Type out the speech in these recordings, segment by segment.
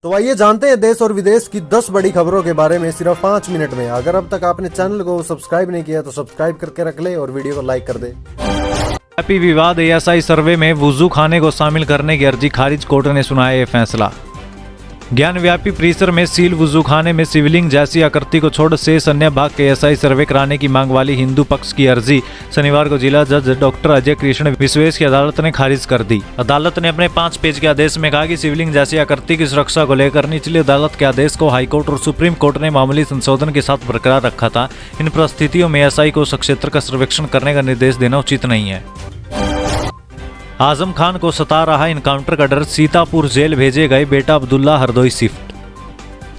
तो आइए जानते हैं देश और विदेश की 10 बड़ी खबरों के बारे में सिर्फ 5 मिनट में। अगर अब तक आपने चैनल को सब्सक्राइब नहीं किया तो सब्सक्राइब करके रख ले और वीडियो को लाइक कर दे। व्यापी विवाद एएसआई सर्वे में वुजू खाने को शामिल करने की अर्जी खारिज, कोर्ट ने सुनाया ये फैसला। ज्ञान व्यापी परिसर में सील वुजू खाने में शिवलिंग जैसी आकृति को छोड़ शेष अन्य भाग के एएसआई सर्वे कराने की मांग वाली हिंदू पक्ष की अर्जी शनिवार को जिला जज डॉक्टर अजय कृष्ण विश्वेश की अदालत ने खारिज कर दी। अदालत ने अपने 5 पेज के आदेश में कहा कि शिवलिंग जैसी आकृति की सुरक्षा को लेकर निचली अदालत के आदेश को हाईकोर्ट और सुप्रीम कोर्ट ने मामूली संशोधन के साथ बरकरार रखा था। इन परिस्थितियों में एएसआई को उस क्षेत्र का सर्वेक्षण करने का निर्देश देना उचित नहीं है। आजम खान को सता रहा इनकाउंटर का डर, सीतापुर जेल भेजे गए बेटा अब्दुल्ला हरदोई शिफ्ट।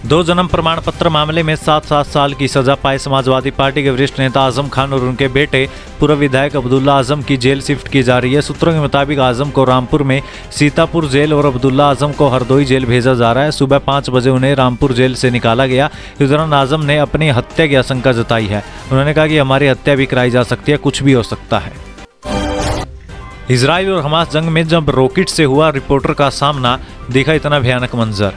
2 जन्म प्रमाण पत्र मामले में 7 साल की सजा पाए समाजवादी पार्टी के वरिष्ठ नेता आजम खान और उनके बेटे पूर्व विधायक अब्दुल्ला आजम की जेल शिफ्ट की जा रही है। सूत्रों के मुताबिक आजम को रामपुर में सीतापुर जेल और अब्दुल्ला आजम को हरदोई जेल भेजा जा रहा है। सुबह 5 बजे उन्हें रामपुर जेल से निकाला गया। इस दौरान आजम ने अपनी हत्या की आशंका जताई है। उन्होंने कहा कि हमारी हत्या भी कराई जा सकती है, कुछ भी हो सकता है। इजराइल और हमास जंग में जब रॉकेट से हुआ रिपोर्टर का सामना, देखा इतना भयानक मंजर।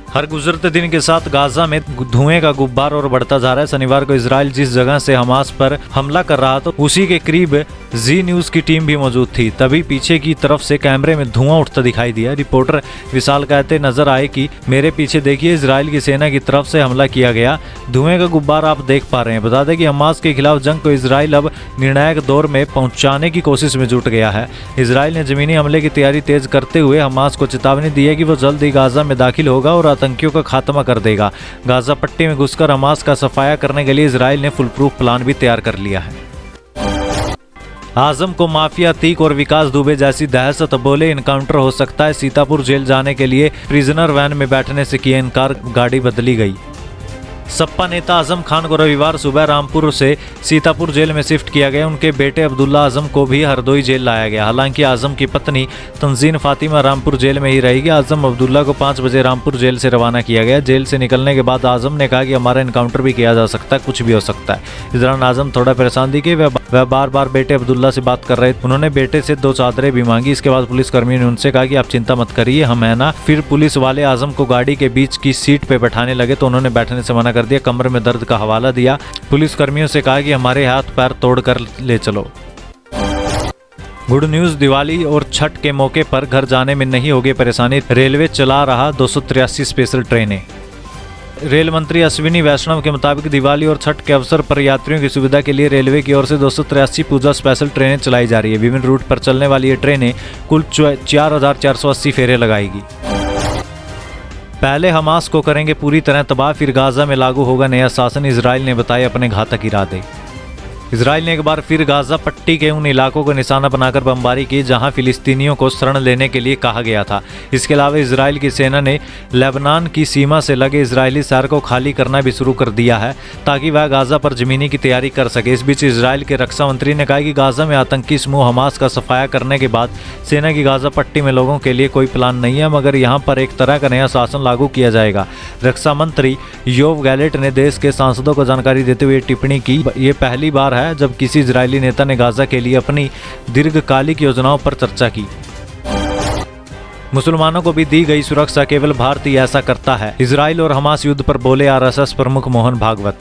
हर गुजरते दिन के साथ गाजा में धुएं का गुब्बार और बढ़ता जा रहा है। शनिवार को इजराइल जिस जगह से हमास पर हमला कर रहा था उसी के करीब जी न्यूज की टीम भी मौजूद थी। तभी पीछे की तरफ से कैमरे में धुआं उठता दिखाई दिया। रिपोर्टर विशाल कहते नजर आए कि मेरे पीछे देखिए, इजराइल की सेना की तरफ से हमला किया गया। धुएं का गुब्बार आप देख पा रहे हैं। बता दें कि हमास के खिलाफ जंग को इजराइल अब निर्णायक दौर में पहुंचाने की कोशिश में जुट गया है। इजराइल ने जमीनी हमले की तैयारी तेज करते हुए हमास को चेतावनी दी है कि वो जल्द ही गाजा में दाखिल होगा और आतंकियों का खात्मा कर देगा। गाजा पट्टी में घुसकर हमास का सफाया करने के लिए इजराइल ने फुल प्रूफ प्लान भी तैयार कर लिया है। आजम को माफिया तीक और विकास दुबे जैसी दहशत, बोले इनकाउंटर हो सकता है। सीतापुर जेल जाने के लिए प्रिजनर वैन में बैठने से किया इनकार, गाड़ी बदली गई। सपा नेता आजम खान को रविवार सुबह रामपुर से सीतापुर जेल में शिफ्ट किया गया। उनके बेटे अब्दुल्ला आजम को भी हरदोई जेल लाया गया। हालांकि आजम की पत्नी तंजीन फातिमा रामपुर जेल में ही रहेगी। आजम अब्दुल्ला को 5 बजे रामपुर जेल से रवाना किया गया। जेल से निकलने के बाद आजम ने कहा कि हमारा इनकाउंटर भी किया जा सकता है, कुछ भी हो सकता है। इस दौरान आजम थोड़ा परेशान दिखे। वह बार बार बेटे अब्दुल्ला से बात कर रहे थे। उन्होंने बेटे से 2 चादरें भी मांगी। इसके बाद पुलिसकर्मियों ने उनसे कहा कि आप चिंता मत करिए, हम है ना। फिर पुलिस वाले आजम को गाड़ी के बीच की सीट पे बैठाने लगे तो उन्होंने बैठने से मना कर दिया। कमर में दर्द का हवाला दिया। पुलिसकर्मियों से कहा कि हमारे हाथ पैर तोड़कर ले चलो। गुड न्यूज, दिवाली और छठ के मौके पर घर जाने में नहीं होगी परेशानी। रेलवे चला रहा 283 स्पेशल ट्रेनें। रेल मंत्री अश्विनी वैष्णव के मुताबिक दिवाली और छठ के अवसर पर यात्रियों की सुविधा के लिए रेलवे की ओर से 283 पूजा स्पेशल ट्रेनें चलाई जा रही है। विभिन्न रूट पर चलने वाली ये ट्रेनें कुल 4480 फेरे लगाएगी। पहले हमास को करेंगे पूरी तरह तबाह, फिर गाजा में लागू होगा नया शासन, इजराइल ने बताए अपने घातक इरादे। इजराइल ने एक बार फिर गाजा पट्टी के उन इलाकों को निशाना बनाकर बमबारी की जहां फिलिस्तीनियों को शरण लेने के लिए कहा गया था। इसके अलावा इजराइल की सेना ने लेबनान की सीमा से लगे इजरायली शहर को खाली करना भी शुरू कर दिया है ताकि वह गाजा पर जमीनी की तैयारी कर सके। इस बीच इजराइल के रक्षा मंत्री ने कहा कि गाजा में आतंकी समूह हमास का सफाया करने के बाद सेना की गाजा पट्टी में लोगों के लिए कोई प्लान नहीं है, मगर यहाँ पर एक तरह का नया शासन लागू किया जाएगा। रक्षा मंत्री योव गैलेट ने देश के सांसदों को जानकारी देते हुए टिप्पणी की, ये पहली बार जब किसी इजरायली नेता ने गाजा के लिए अपनी दीर्घकालिक योजनाओं पर चर्चा की। मुसलमानों को भी दी गई सुरक्षा, केवल भारत ही ऐसा करता है। इजराइल और हमास युद्ध पर बोले आरएसएस प्रमुख मोहन भागवत।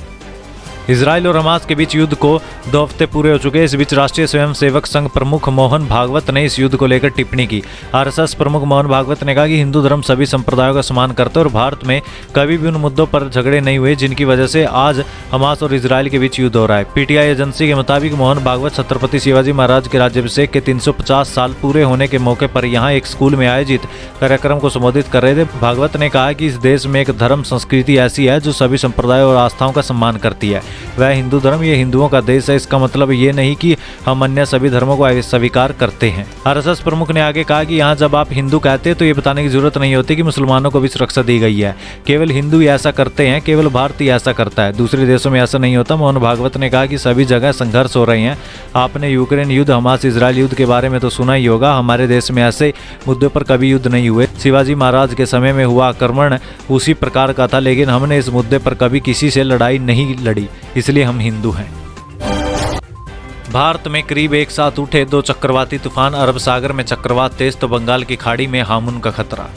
इजराइल और हमास के बीच युद्ध को 2 हफ्ते पूरे हो चुके हैं। इस बीच राष्ट्रीय स्वयंसेवक संघ प्रमुख मोहन भागवत ने इस युद्ध को लेकर टिप्पणी की। आरएसएस प्रमुख मोहन भागवत ने कहा कि हिंदू धर्म सभी संप्रदायों का सम्मान करता है और भारत में कभी भी उन मुद्दों पर झगड़े नहीं हुए जिनकी वजह से आज हमास और इजराइल के बीच युद्ध हो रहा है। पीटीआई एजेंसी के मुताबिक मोहन भागवत छत्रपति शिवाजी महाराज के राज्याभिषेक के 350 साल पूरे होने के मौके पर यहाँ एक स्कूल में आयोजित कार्यक्रम को संबोधित कर रहे थे। भागवत ने कहा कि इस देश में एक धर्म संस्कृति ऐसी है जो सभी संप्रदायों और आस्थाओं का सम्मान करती है। वह हिंदू धर्म, ये हिंदुओं का देश है। इसका मतलब ये नहीं कि हम अन्य सभी धर्मों को स्वीकार करते हैं। आरएसएस प्रमुख ने आगे कहा कि यहाँ जब आप हिंदू कहते हैं तो ये बताने की जरूरत नहीं होती कि मुसलमानों को भी सुरक्षा दी गई है। केवल हिंदू ही ऐसा करते हैं, केवल भारत ही ऐसा करता है, दूसरे देशों में ऐसा नहीं होता। मोहन भागवत ने कहा कि सभी जगह संघर्ष हो रहे हैं। आपने यूक्रेन युद्ध, हमास इजराइल युद्ध के बारे में तो सुना ही होगा। हमारे देश में ऐसे मुद्दों पर कभी युद्ध नहीं हुए। शिवाजी महाराज के समय में हुआ आक्रमण उसी प्रकार का था, लेकिन हमने इस मुद्दे पर कभी किसी से लड़ाई नहीं लड़ी, इसलिए हम हिंदू हैं। भारत में करीब एक साथ उठे 2 चक्रवाती तूफान। अरब सागर में चक्रवात तेज तो बंगाल की खाड़ी में हामुन का खतरा।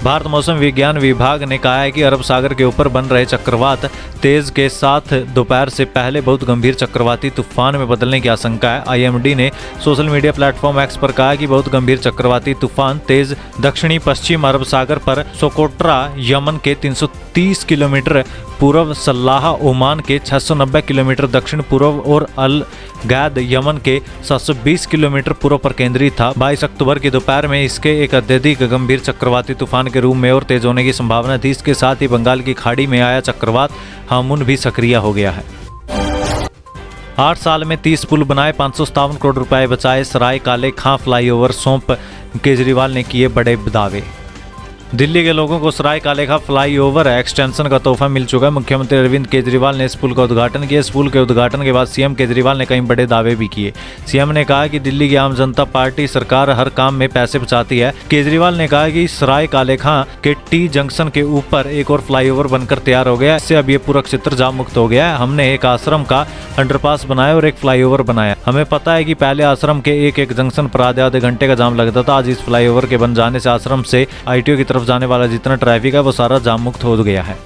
भारत मौसम विज्ञान विभाग ने कहा है कि अरब सागर के ऊपर बन रहे चक्रवात तेज के साथ दोपहर से पहले बहुत गंभीर चक्रवाती तूफान में बदलने की आशंका है। आईएमडी ने सोशल मीडिया प्लेटफॉर्म एक्स पर कहा कि बहुत गंभीर चक्रवाती तूफान तेज दक्षिणी पश्चिम अरब सागर पर सोकोट्रा यमन के 330 किलोमीटर पूर्व, सल्लाह ओमान के 690 किलोमीटर दक्षिण पूर्व और अल गैद यमन के 720 किलोमीटर पूर्व पर केंद्रित था। 22 अक्टूबर की दोपहर में इसके एक अत्यधिक गंभीर चक्रवाती तूफान के रूप में और तेज होने की संभावना थी। इसके साथ ही बंगाल की खाड़ी में आया चक्रवात हामुन भी सक्रिय हो गया है। 8 साल में 30 पुल बनाए, 557 करोड़ रुपए बचाए, सराय काले खां फ्लाईओवर सौंप, केजरीवाल ने किए बड़े दावे। दिल्ली के लोगों को सराय काले खां फ्लाईओवर एक्सटेंशन का तोहफा मिल चुका है। मुख्यमंत्री अरविंद केजरीवाल ने इस पुल का उद्घाटन किया। इस पुल के उद्घाटन के बाद सीएम केजरीवाल ने कई बड़े दावे भी किए। सीएम ने कहा कि दिल्ली की आम जनता पार्टी सरकार हर काम में पैसे बचाती है। केजरीवाल ने कहा कि सराय काले खां के टी जंक्शन के ऊपर एक और फ्लाईओवर बनकर तैयार हो गया है। इससे अब ये पूरा क्षेत्र जाम मुक्त हो गया है। हमने एक आश्रम का अंडरपास बनाया और एक फ्लाईओवर बनाया। हमें पता है कि पहले आश्रम के एक जंक्शन पर आधे घंटे का जाम लगता था। आज इस फ्लाईओवर के बन जाने से आश्रम से आईटीओ की तरफ जाने वाला जितना ट्रैफिक है वो सारा जाम मुक्त हो गया है।